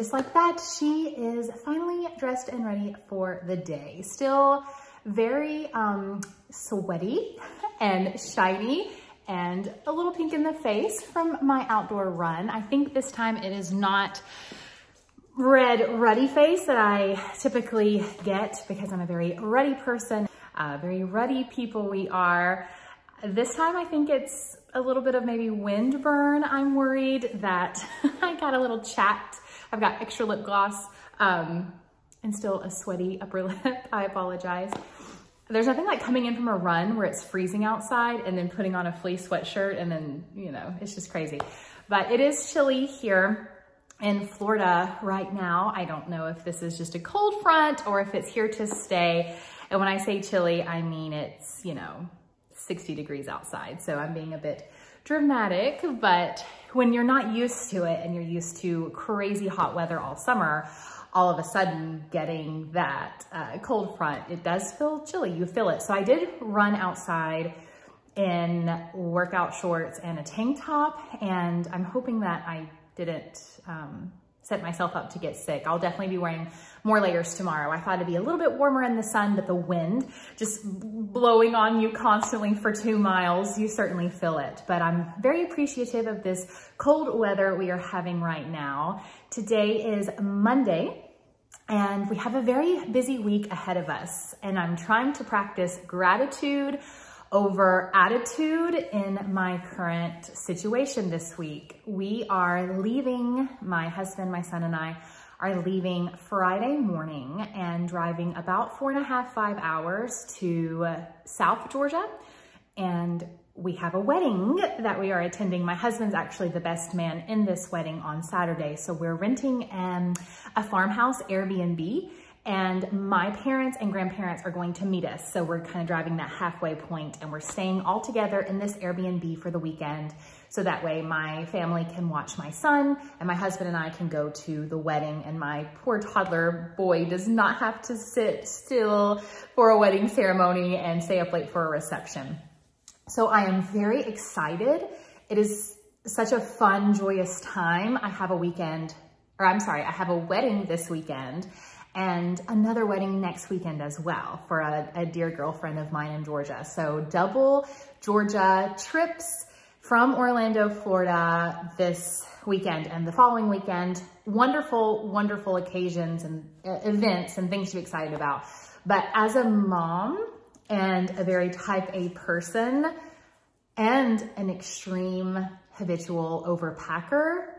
just like that, she is finally dressed and ready for the day. Still very sweaty and shiny and a little pink in the face from my outdoor run. I think this time it is not red ruddy face that I typically get because I'm a very ruddy person, very ruddy people we are. This time I think it's a little bit of maybe wind burn. I'm worried that I got a little chapped. I've got extra lip gloss and still a sweaty upper lip. I apologize. There's nothing like coming in from a run where it's freezing outside and then putting on a fleece sweatshirt and then, you know, it's just crazy. But it is chilly here in Florida right now. I don't know if this is just a cold front or if it's here to stay. And when I say chilly, I mean it's, you know, 60 degrees outside. So I'm being a bit dramatic, but when you're not used to it and you're used to crazy hot weather all summer, all of a sudden getting that cold front, it does feel chilly. You feel it. So I did run outside in workout shorts and a tank top, and I'm hoping that I didn't set myself up to get sick. I'll definitely be wearing more layers tomorrow. I thought it'd be a little bit warmer in the sun, but the wind just blowing on you constantly for 2 miles, you certainly feel it. But I'm very appreciative of this cold weather we are having right now. Today is Monday, and we have a very busy week ahead of us, and I'm trying to practice gratitude over attitude in my current situation this week. We are leaving, my husband, my son, and I are leaving Friday morning and driving about 4.5, 5 hours to South Georgia. And we have a wedding that we are attending. My husband's actually the best man in this wedding on Saturday. So we're renting a farmhouse Airbnb, and my parents and grandparents are going to meet us. So we're kind of driving that halfway point, and we're staying all together in this Airbnb for the weekend. So that way my family can watch my son, and my husband and I can go to the wedding, and my poor toddler boy does not have to sit still for a wedding ceremony and stay up late for a reception. So I am very excited. It is such a fun, joyous time. I have a wedding this weekend, and another wedding next weekend as well for a dear girlfriend of mine in Georgia. So double Georgia trips from Orlando, Florida this weekend and the following weekend. Wonderful, wonderful occasions and events and things to be excited about. But as a mom and a very type A person and an extreme habitual overpacker,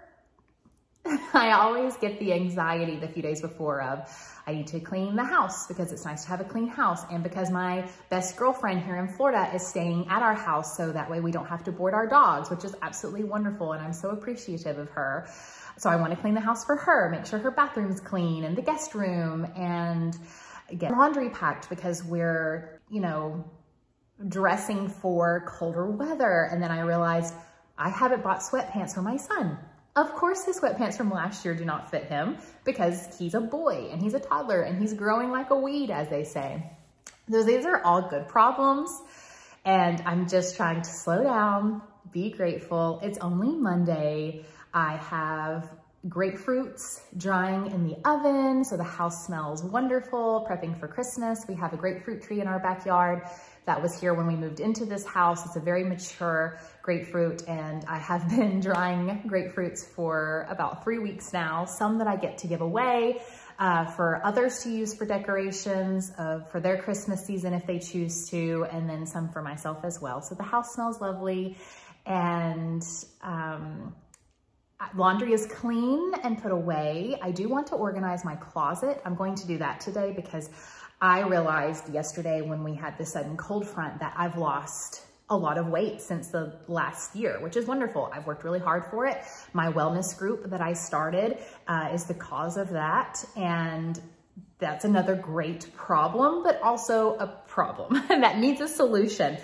I always get the anxiety the few days before of, I need to clean the house because it's nice to have a clean house, and because my best girlfriend here in Florida is staying at our house, so that way we don't have to board our dogs, which is absolutely wonderful, and I'm so appreciative of her. So I want to clean the house for her, make sure her bathroom's clean and the guest room, and get laundry packed because we're, you know, dressing for colder weather. And then I realized I haven't bought sweatpants for my son. Of course, his sweatpants from last year do not fit him because he's a boy and he's a toddler and he's growing like a weed, as they say. These are all good problems, and I'm just trying to slow down, be grateful. It's only Monday. I have grapefruits drying in the oven, so the house smells wonderful, prepping for Christmas. We have a grapefruit tree in our backyard that was here when we moved into this house. It's a very mature grapefruit, and I have been drying grapefruits for about 3 weeks now, some that I get to give away for others to use for decorations for their Christmas season if they choose to, and then some for myself as well. So the house smells lovely, and laundry is clean and put away. I do want to organize my closet. I'm going to do that today because I realized yesterday when we had this sudden cold front that I've lost a lot of weight since the last year, which is wonderful. I've worked really hard for it. My wellness group that I started is the cause of that. And that's another great problem, but also a problem that needs a solution.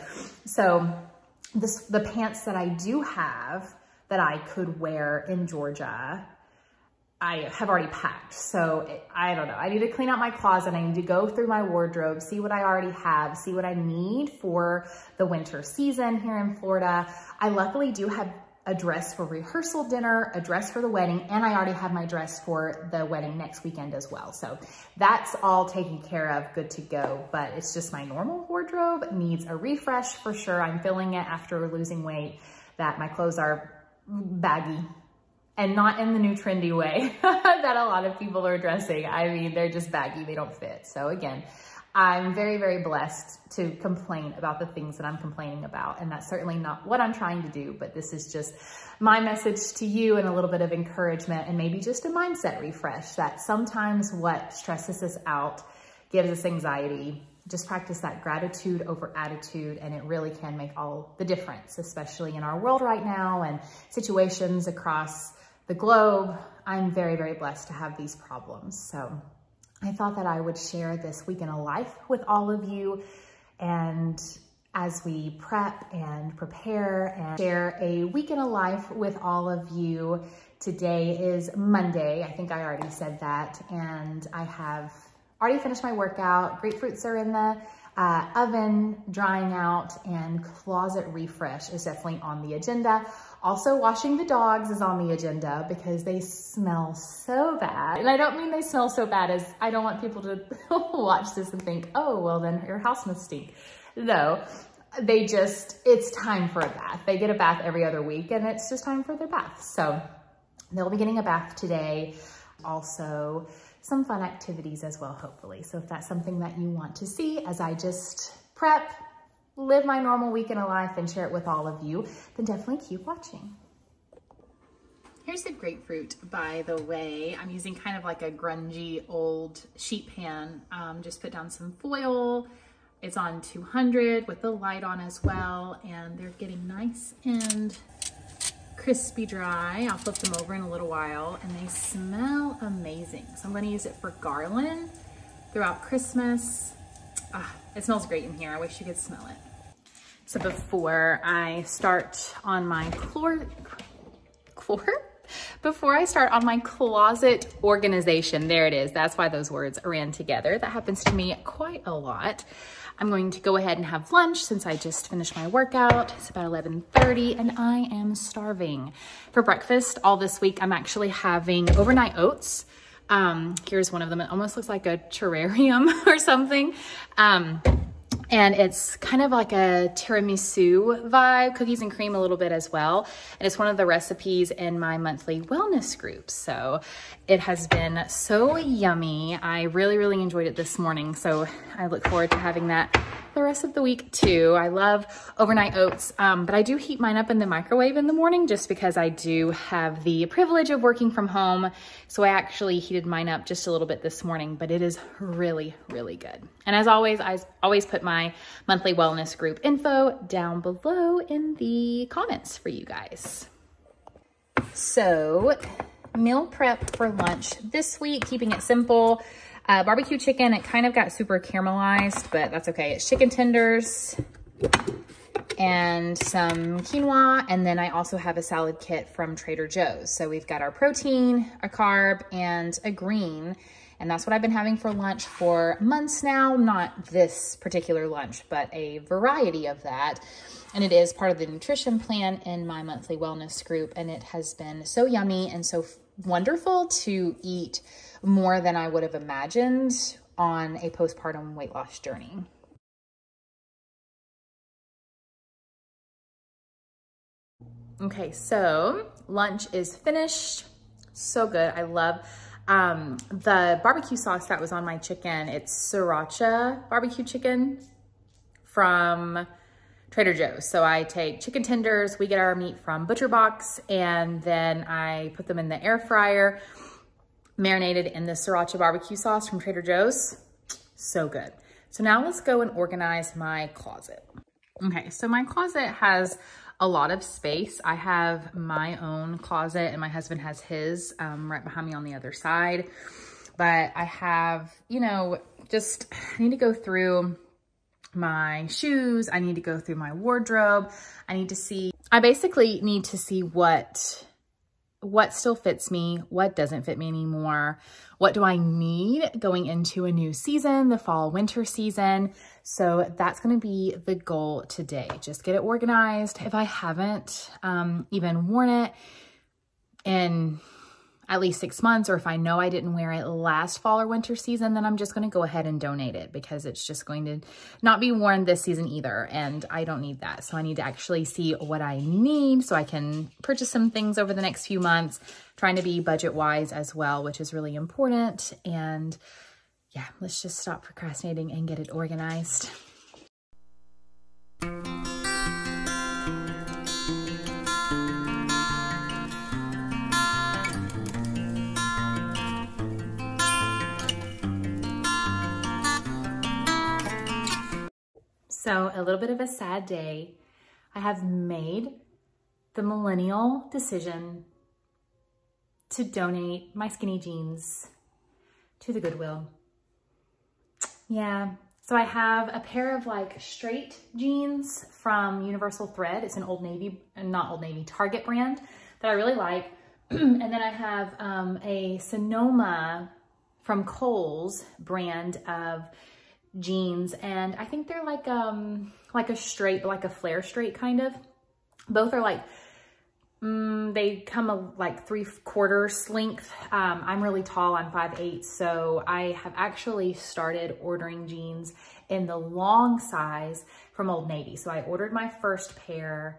So the pants that I do have that I could wear in Georgia, I have already packed. So I don't know. I need to clean out my closet. I need to go through my wardrobe, see what I already have, see what I need for the winter season here in Florida. I luckily do have a dress for rehearsal dinner, a dress for the wedding, and I already have my dress for the wedding next weekend as well. So that's all taken care of, good to go. But it's just my normal wardrobe needs a refresh for sure. I'm feeling it after losing weight, that my clothes are baggy and not in the new trendy way that a lot of people are dressing. I mean, they're just baggy, they don't fit. So again, I'm very, very blessed to complain about the things that I'm complaining about. And that's certainly not what I'm trying to do, but this is just my message to you and a little bit of encouragement and maybe just a mindset refresh that sometimes what stresses us out gives us anxiety. Just practice that gratitude over attitude, and it really can make all the difference, especially in our world right now and situations across the globe. I'm very, very blessed to have these problems. So I thought that I would share this week in a life with all of you. And as we prep and prepare and share a week in a life with all of you, today is Monday. I think I already said that. And I have already finished my workout. Grapefruits are in the oven drying out, and closet refresh is definitely on the agenda. Also, washing the dogs is on the agenda because they smell so bad. And I don't mean they smell so bad as I don't want people to watch this and think, oh, well then your house must stink. No, it's time for a bath. They get a bath every other week and it's just time for their bath. So they'll be getting a bath today. Also, some fun activities as well, hopefully. So if that's something that you want to see as I just prep, live my normal week in a life and share it with all of you, then definitely keep watching. Here's the grapefruit, by the way. I'm using kind of like a grungy old sheet pan. Just put down some foil. It's on 200 with the light on as well, and they're getting nice and crispy dry. I'll flip them over in a little while, and they smell amazing. So I'm going to use it for garland throughout Christmas. It smells great in here. I wish you could smell it. So before I start on my closet organization, there it is. That's why those words ran together. That happens to me quite a lot. I'm going to go ahead and have lunch since I just finished my workout. It's about 11:30 and I am starving. For breakfast all this week, I'm actually having overnight oats. Here's one of them. It almost looks like a terrarium or something. And it's kind of like a tiramisu vibe, cookies and cream a little bit as well. And it's one of the recipes in my monthly wellness group. So it has been so yummy. I really, really enjoyed it this morning. So I look forward to having that the rest of the week too. I love overnight oats, but I do heat mine up in the microwave in the morning just because I do have the privilege of working from home. So I actually heated mine up just a little bit this morning, but it is really, really good. And as always, I always put my monthly wellness group info down below in the comments for you guys. So meal prep for lunch this week, keeping it simple. Barbecue chicken, it kind of got super caramelized, but that's okay. It's chicken tenders and some quinoa. And then I also have a salad kit from Trader Joe's. So we've got our protein, a carb, and a green. And that's what I've been having for lunch for months now. Not this particular lunch, but a variety of that. And it is part of the nutrition plan in my monthly wellness group. And it has been so yummy and so wonderful to eat more than I would have imagined on a postpartum weight loss journey. Okay, so lunch is finished. So good. I love the barbecue sauce that was on my chicken. It's sriracha barbecue chicken from Trader Joe's. So I take chicken tenders, we get our meat from Butcher Box, and then I put them in the air fryer, marinated in the sriracha barbecue sauce from Trader Joe's. So good. So now let's go and organize my closet. Okay, so my closet has a lot of space. I have my own closet and my husband has his right behind me on the other side. But I have, you know, just I need to go through my shoes. I need to go through my wardrobe. I basically need to see what what still fits me, what doesn't fit me anymore, what do I need going into a new season, the fall, winter season. So that's gonna be the goal today. Just get it organized. If I haven't even worn it in at least 6 months, or if I know I didn't wear it last fall or winter season, then I'm just gonna go ahead and donate it because it's just going to not be worn this season either. And I don't need that. So I need to actually see what I need so I can purchase some things over the next few months, trying to be budget wise as well, which is really important. And yeah, let's just stop procrastinating and get it organized. So a little bit of a sad day. I have made the millennial decision to donate my skinny jeans to the Goodwill. Yeah, so I have a pair of like straight jeans from Universal Thread. It's an Old Navy, not Old Navy, Target brand that I really like. And then I have a Sonoma from Kohl's brand of jeans, and I think they're like a straight, like a flare straight kind of. Both are like, they come like 3/4 length. I'm really tall, I'm 5'8", so I have actually started ordering jeans in the long size from Old Navy. So I ordered my first pair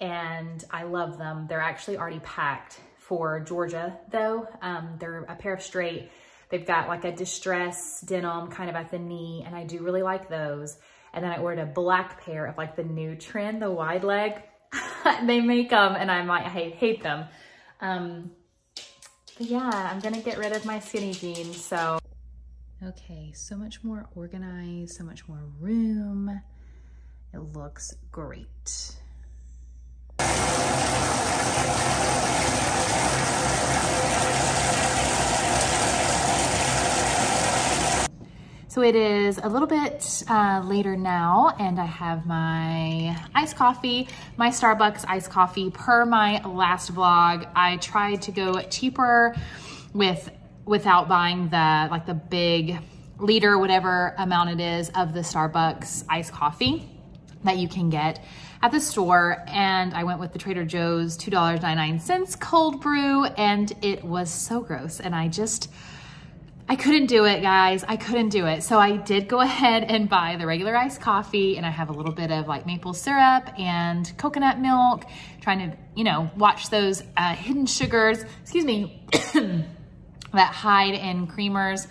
and I love them. They're actually already packed for Georgia though. They're a pair of straight. They've got like a distress denim kind of at the knee, and I do really like those. And then I ordered a black pair of like the new trend, the wide leg. They make them and I might hate them. But yeah, I'm gonna get rid of my skinny jeans, so. Okay, so much more organized, so much more room. It looks great. So it is a little bit later now, and I have my iced coffee, my Starbucks iced coffee. Per my last vlog, I tried to go cheaper without buying the big liter, whatever amount it is, of the Starbucks iced coffee that you can get at the store. And I went with the Trader Joe's $2.99 cold brew, and it was so gross. And I couldn't do it, guys. I couldn't do it. So I did go ahead and buy the regular iced coffee, and I have a little bit of like maple syrup and coconut milk, trying to, you know, watch those hidden sugars, excuse me, that hide in creamers.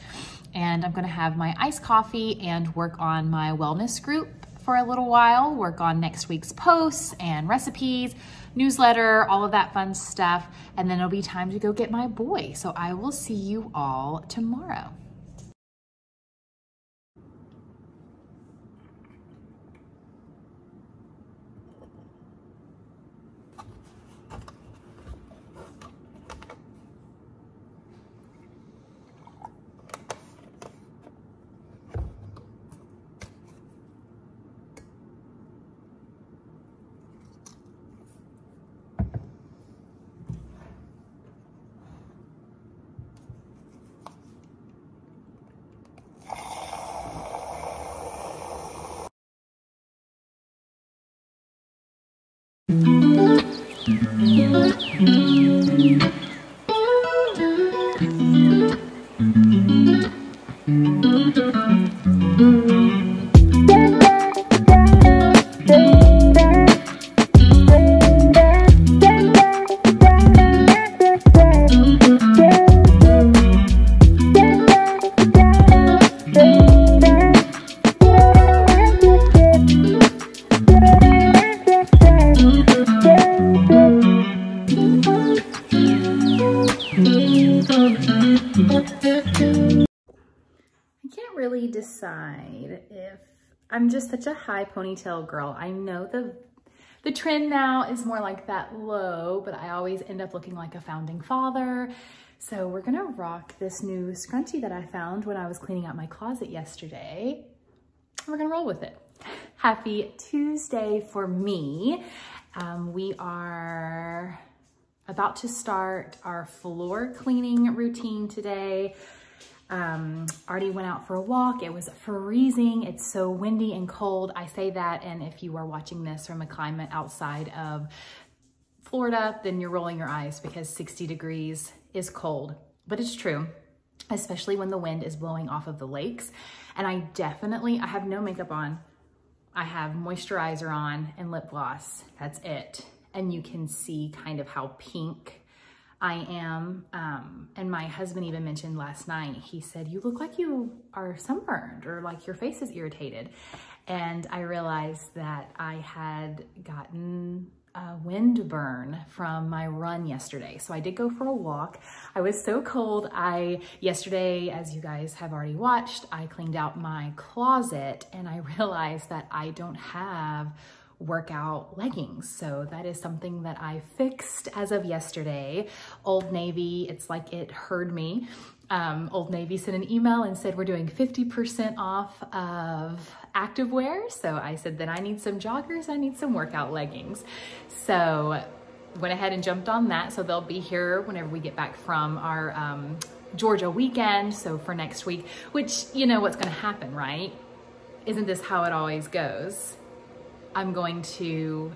And I'm gonna have my iced coffee and work on my wellness group for a little while, work on next week's posts and recipes, newsletter, all of that fun stuff. And then it'll be time to go get my boy. So I will see you all tomorrow. Decide if I'm just such a high ponytail girl. I know the trend now is more like that low, but I always end up looking like a founding father. So we're gonna rock this new scrunchie that I found when I was cleaning out my closet yesterday. We're gonna roll with it. Happy Tuesday for me. We are about to start our floor cleaning routine today. Already went out for a walk. It was freezing. It's so windy and cold. I say that, and if you are watching this from a climate outside of Florida, then you're rolling your eyes because 60 degrees is cold, but it's true, especially when the wind is blowing off of the lakes. And I have no makeup on. I have moisturizer on and lip gloss. That's it. And you can see kind of how pink I am. And my husband even mentioned last night, he said, you look like you are sunburned or like your face is irritated. And I realized that I had gotten a wind burn from my run yesterday. So I did go for a walk. I was so cold. Yesterday, as you guys have already watched, I cleaned out my closet and I realized that I don't have workout leggings. So that is something that I fixed as of yesterday. Old Navy, it's like it heard me. Old Navy sent an email and said, we're doing 50% off of activewear. So I said, then I need some joggers. I need some workout leggings. So went ahead and jumped on that. So they'll be here whenever we get back from our Georgia weekend. So for next week, which you know what's going to happen, right? Isn't this how it always goes? I'm going to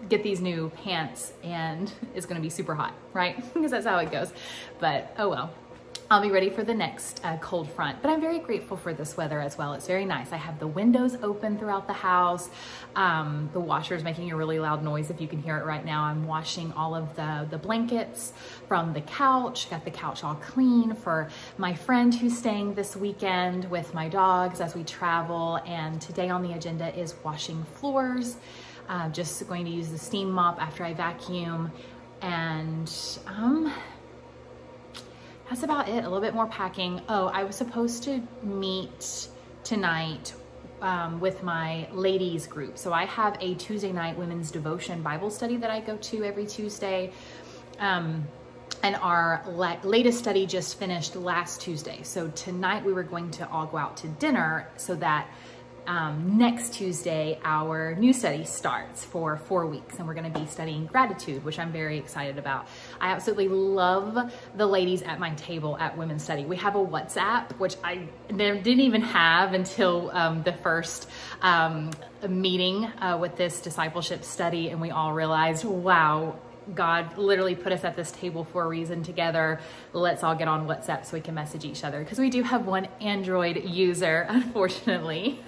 get these new pants and it's gonna be super hot, right? Because that's how it goes. But oh well, I'll be ready for the next cold front. But I'm very grateful for this weather as well. It's very nice. I have the windows open throughout the house. The washer is making a really loud noise if you can hear it right now. I'm washing all of the blankets from the couch. Got the couch all clean for my friend who's staying this weekend with my dogs as we travel. And today on the agenda is washing floors. Just going to use the steam mop after I vacuum. And that's about it. A little bit more packing. Oh, I was supposed to meet tonight with my ladies group. So I have a Tuesday night women's devotion Bible study that I go to every Tuesday. And our latest study just finished last Tuesday. So tonight we were going to all go out to dinner so that next Tuesday, our new study starts for 4 weeks, and we're going to be studying gratitude, which I'm very excited about. I absolutely love the ladies at my table at Women's Study. We have a WhatsApp, which I didn't even have until the first meeting with this discipleship study, and we all realized, wow, God literally put us at this table for a reason together. Let's all get on WhatsApp so we can message each other, because we do have one Android user, unfortunately.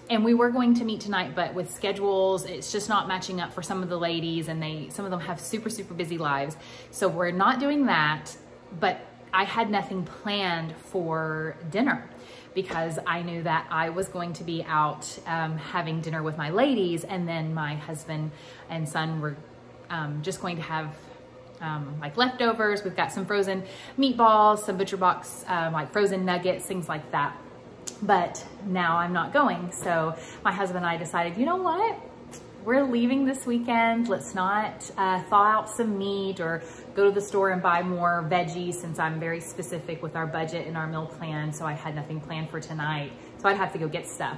And we were going to meet tonight, but with schedules, it's just not matching up for some of the ladies, and some of them have super, super busy lives. So we're not doing that, but I had nothing planned for dinner because I knew that I was going to be out having dinner with my ladies, and then my husband and son were just going to have like leftovers. We've got some frozen meatballs, some Butcher Box, like frozen nuggets, things like that. But now I'm not going. So my husband and I decided, you know what? We're leaving this weekend. Let's not thaw out some meat or go to the store and buy more veggies, since I'm very specific with our budget and our meal plan. So I had nothing planned for tonight. So I'd have to go get stuff.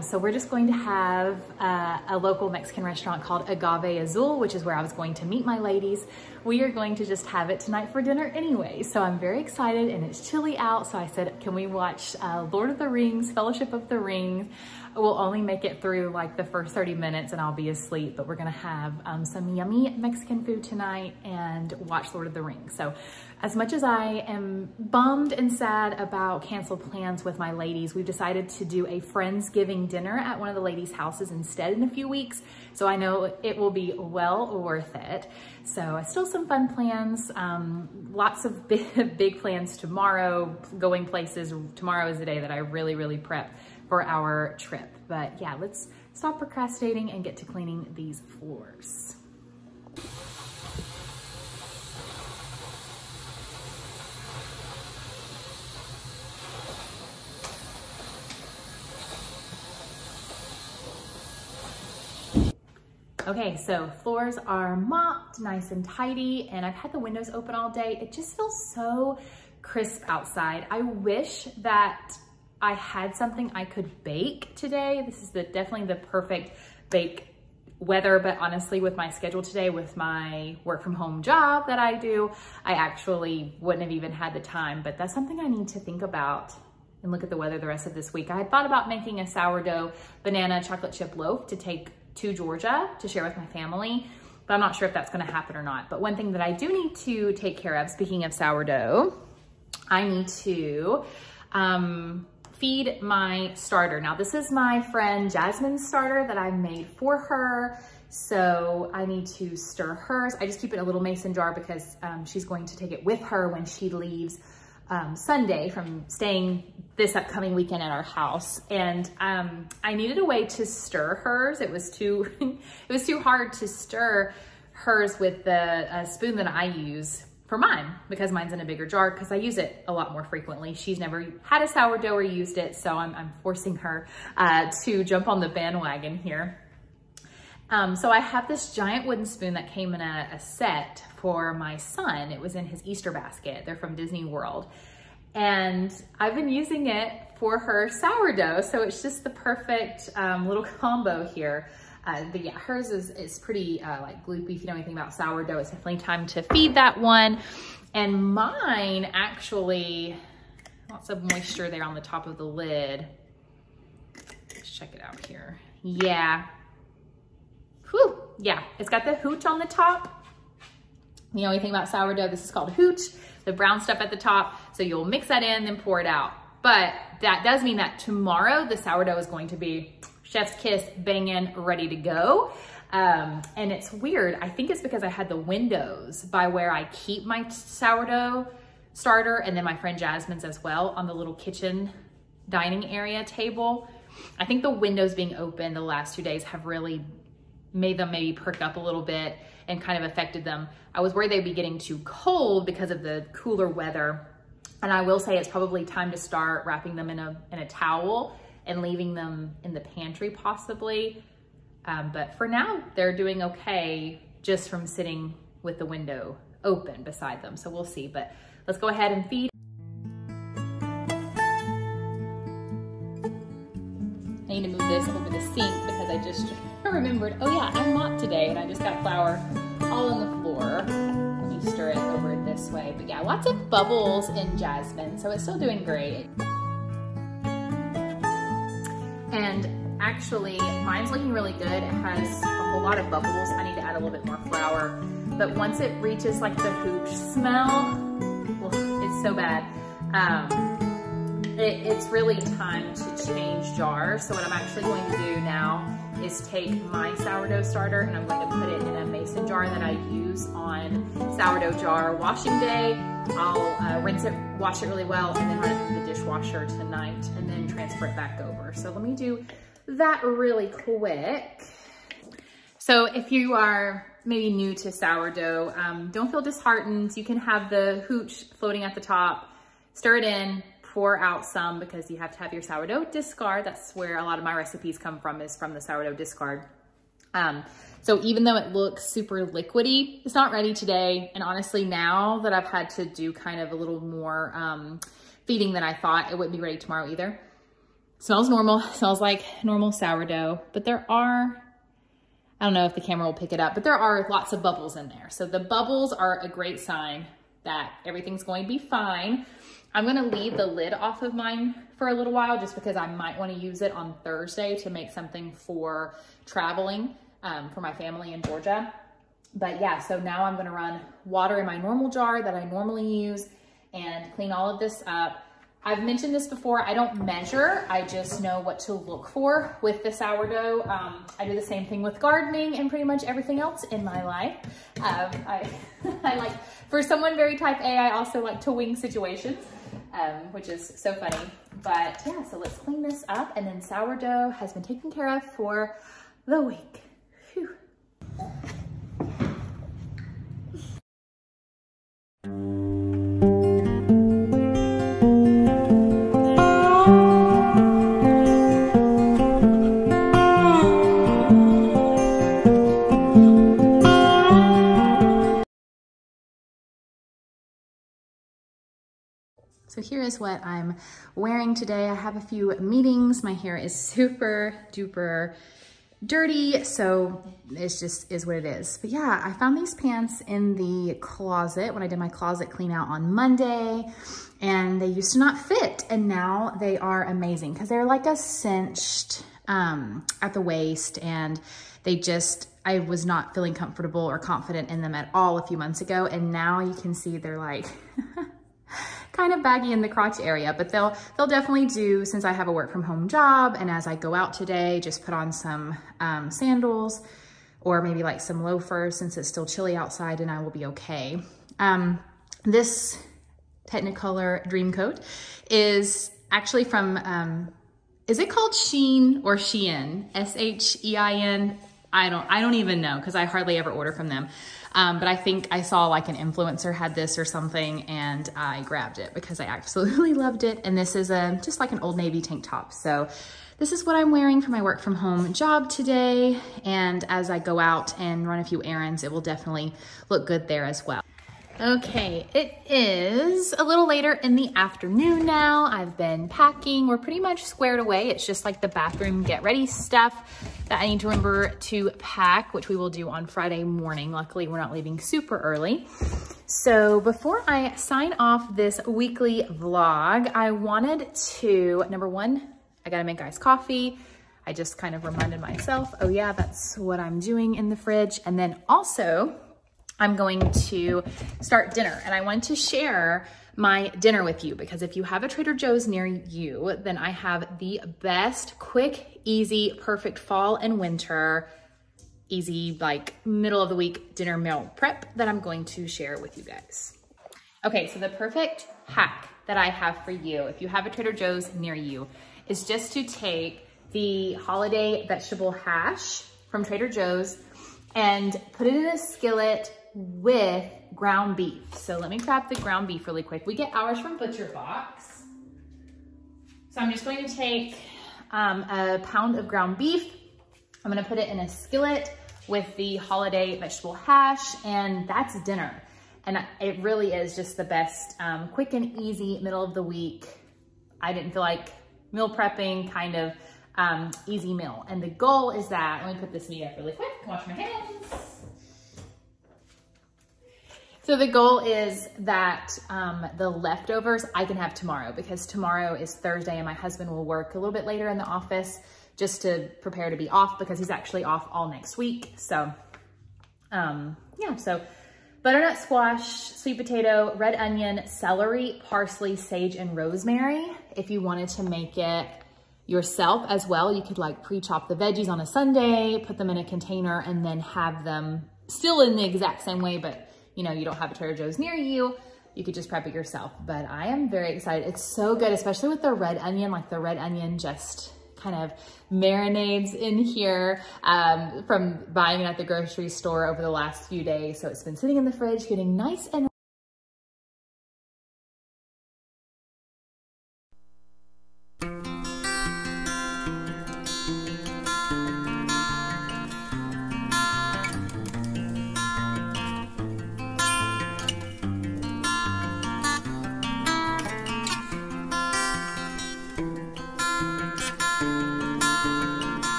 So we're just going to have a local Mexican restaurant called Agave Azul, which is where I was going to meet my ladies. We are going to just have it tonight for dinner anyway. So I'm very excited, and it's chilly out. So I said, can we watch Lord of the Rings, Fellowship of the Ring? We'll only make it through like the first 30 minutes and I'll be asleep, but we're gonna have some yummy Mexican food tonight and watch Lord of the Rings. So as much as I am bummed and sad about canceled plans with my ladies, we've decided to do a Friendsgiving dinner at one of the ladies' houses instead in a few weeks. So I know it will be well worth it. So still some fun plans, lots of big plans tomorrow, going places. Tomorrow is the day that I really prep for our trip. But yeah, let's stop procrastinating and get to cleaning these floors. Okay, so floors are mopped, nice and tidy, and I've had the windows open all day. It just feels so crisp outside. I wish that I had something I could bake today. This is definitely the perfect bake weather, but honestly with my schedule today, with my work from home job that I do, I actually wouldn't have even had the time, but that's something I need to think about and look at the weather the rest of this week. I had thought about making a sourdough banana chocolate chip loaf to take to Georgia to share with my family, but I'm not sure if that's gonna happen or not. But one thing that I do need to take care of, speaking of sourdough, I need to feed my starter. Now this is my friend Jasmine's starter that I made for her. So I need to stir hers. I just keep it in a little mason jar because she's going to take it with her when she leaves Sunday from staying this upcoming weekend at our house. And I needed a way to stir hers. It was too, it was too hard to stir hers with the spoon that I use for mine, because mine's in a bigger jar because I use it a lot more frequently. She's never had a sourdough or used it, so I'm forcing her to jump on the bandwagon here. So I have this giant wooden spoon that came in a set for my son. It was in his Easter basket. They're from Disney World. And I've been using it for her sourdough, so it's just the perfect little combo here. But yeah, hers is pretty like gloopy. If you know anything about sourdough, it's definitely time to feed that one. And mine actually, lots of moisture there on the top of the lid. Let's check it out here. Yeah. Whew. Yeah, it's got the hooch on the top. You know anything about sourdough, this is called hooch, the brown stuff at the top. So you'll mix that in, then pour it out. But that does mean that tomorrow the sourdough is going to be chef's kiss, banging, ready to go. And it's weird. I think it's because I had the windows by where I keep my sourdough starter, and then my friend Jasmine's as well, on the little kitchen dining area table. I think the windows being open the last 2 days have really made them maybe perk up a little bit and kind of affected them. I was worried they'd be getting too cold because of the cooler weather. And I will say it's probably time to start wrapping them in a towel and leaving them in the pantry possibly. But for now, they're doing okay just from sitting with the window open beside them. So we'll see, but let's go ahead and feed. I need to move this over the sink because I just remembered, oh yeah, I mopped today and I just got flour all on the floor. Let me stir it over this way. But yeah, lots of bubbles in Jasmine, so it's still doing great. And actually, mine's looking really good. It has a whole lot of bubbles. I need to add a little bit more flour. But once it reaches like the hooch smell, well, it's so bad. It's really time to change jars. So what I'm actually going to do now is take my sourdough starter and I'm going to put it in a mason jar that I use on sourdough jar washing day. I'll rinse it, wash it really well, and then run it through the dishwasher tonight and then transfer it back over. So let me do that really quick. So if you are maybe new to sourdough, don't feel disheartened. You can have the hooch floating at the top, stir it in, pour out some because you have to have your sourdough discard. That's where a lot of my recipes come from, is from the sourdough discard. So even though it looks super liquidy, it's not ready today. And honestly, now that I've had to do kind of a little more feeding than I thought, it wouldn't be ready tomorrow either. Smells normal, smells like normal sourdough, but there are, I don't know if the camera will pick it up, but there are lots of bubbles in there. So the bubbles are a great sign that everything's going to be fine. I'm gonna leave the lid off of mine for a little while just because I might wanna use it on Thursday to make something for traveling for my family in Georgia. But yeah, so now I'm gonna run water in my normal jar that I normally use and clean all of this up. I've mentioned this before, I don't measure, I just know what to look for with the sourdough. I do the same thing with gardening and pretty much everything else in my life. I like, for someone very type A, I also like to wing situations, which is so funny. But yeah, so let's clean this up, and then sourdough has been taken care of for the week. Whew. So here is what I'm wearing today. I have a few meetings. My hair is super duper dirty, so it's just is what it is. But yeah, I found these pants in the closet when I did my closet clean out on Monday, and they used to not fit, and now they are amazing because they're like a cinched at the waist, and they just, I was not feeling comfortable or confident in them at all a few months ago, and now you can see they're like kind of baggy in the crotch area, but they'll definitely do since I have a work from home job, and as I go out today, just put on some sandals or maybe like some loafers since it's still chilly outside, and I will be okay. This Technicolor Dream Coat is actually from, is it called Shein or Shein? S-H-E-I-N? I don't even know because I hardly ever order from them. But I think I saw like an influencer had this or something, and I grabbed it because I absolutely loved it. And this is just like an Old Navy tank top. So this is what I'm wearing for my work from home job today. And as I go out and run a few errands, it will definitely look good there as well. Okay, it is a little later in the afternoon now. I've been packing. We're pretty much squared away. It's just like the bathroom get ready stuff that I need to remember to pack, which we will do on Friday morning. Luckily, we're not leaving super early. So before I sign off this weekly vlog, I wanted to, number one, I gotta make iced coffee. I just kind of reminded myself, oh yeah, that's what I'm doing in the fridge. And then also, I'm going to start dinner, and I want to share my dinner with you because if you have a Trader Joe's near you, then I have the best, quick, easy, perfect fall and winter, easy, like middle of the week dinner meal prep that I'm going to share with you guys. Okay, so the perfect hack that I have for you, if you have a Trader Joe's near you, is just to take the holiday vegetable hash from Trader Joe's and put it in a skillet with ground beef. So let me grab the ground beef really quick. We get ours from Butcher Box. So I'm just going to take a pound of ground beef. I'm gonna put it in a skillet with the holiday vegetable hash, and that's dinner. And it really is just the best, quick and easy middle of the week. I didn't feel like meal prepping, kind of easy meal. And the goal is that, let me put this meat up really quick, wash my hands. So the goal is that the leftovers I can have tomorrow, because tomorrow is Thursday and my husband will work a little bit later in the office just to prepare to be off because he's actually off all next week. So yeah, so butternut squash, sweet potato, red onion, celery, parsley, sage, and rosemary. If you wanted to make it yourself as well, you could like pre-chop the veggies on a Sunday, put them in a container, and then have them still in the exact same way, but you know, you don't have a Trader Joe's near you, you could just prep it yourself. But I am very excited. It's so good, especially with the red onion. Like the red onion just kind of marinades in here from buying it at the grocery store over the last few days. So it's been sitting in the fridge, getting nice and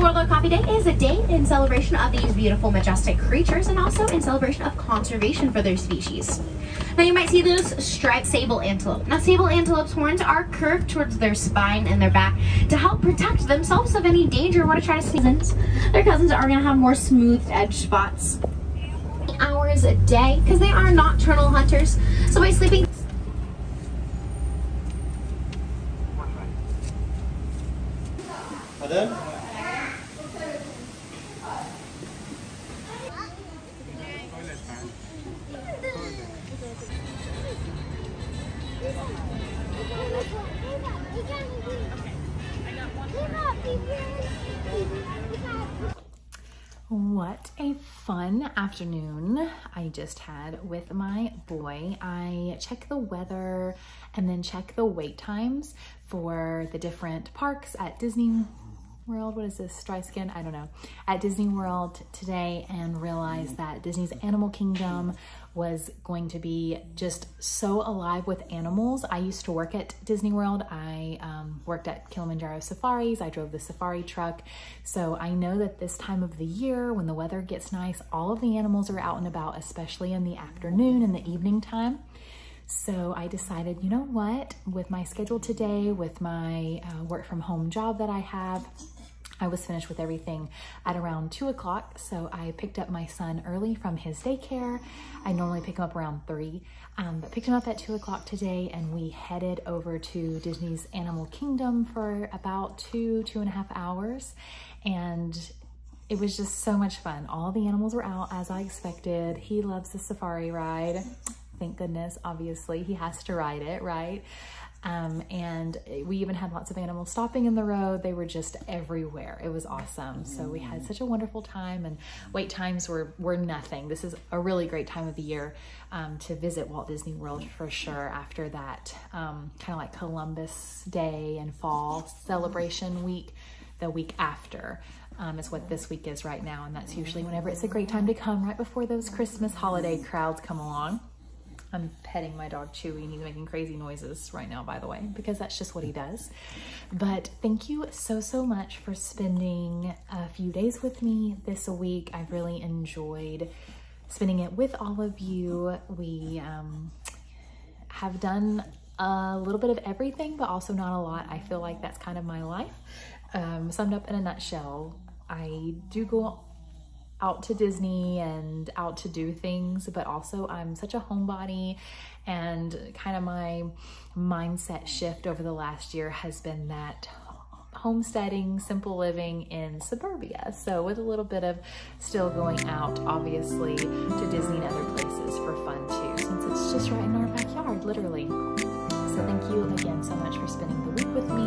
Sourdough Coffee Day is a day in celebration of these beautiful, majestic creatures and also in celebration of conservation for their species. Now you might see those striped sable antelope. Now sable antelope's horns are curved towards their spine and their back to help protect themselves of any danger or want to try to sneeze. Their cousins are going to have more smooth edge spots. Hours a day because they are nocturnal hunters. So by sleeping What a fun afternoon I just had with my boy. I check the weather and then check the wait times for the different parks at Disney World. What is this, dry skin? I don't know. At Disney World today, and realized that Disney's Animal Kingdom was going to be just so alive with animals. I used to work at Disney World. I worked at Kilimanjaro Safaris. I drove the safari truck. So I know that this time of the year, when the weather gets nice, all of the animals are out and about, especially in the afternoon and the evening time. So I decided, you know what, with my schedule today, with my work from home job that I have, I was finished with everything at around 2 o'clock. So I picked up my son early from his daycare. I normally pick him up around 3, but picked him up at 2 o'clock today, and we headed over to Disney's Animal Kingdom for about 2.5 hours. And it was just so much fun. All the animals were out as I expected. He loves the safari ride. Thank goodness, obviously, he has to ride it, right? And we even had lots of animals stopping in the road. They were just everywhere. It was awesome. So we had such a wonderful time, and wait times were nothing. This is a really great time of the year to visit Walt Disney World for sure, after that kind of like Columbus Day and fall celebration week. The week after is what this week is right now, and that's usually whenever it's a great time to come, right before those Christmas holiday crowds come along. I'm petting my dog Chewy. He's making crazy noises right now, by the way, because that's just what he does. But thank you so much for spending a few days with me this week. I've really enjoyed spending it with all of you. We have done a little bit of everything, but also not a lot. I feel like that's kind of my life. Summed up in a nutshell, I do go out to Disney and out to do things, but also I'm such a homebody, and kind of my mindset shift over the last year has been that homesteading, simple living in suburbia. So with a little bit of still going out, obviously, to Disney and other places for fun too, since it's just right in our backyard, literally. So thank you again so much for spending the week with me.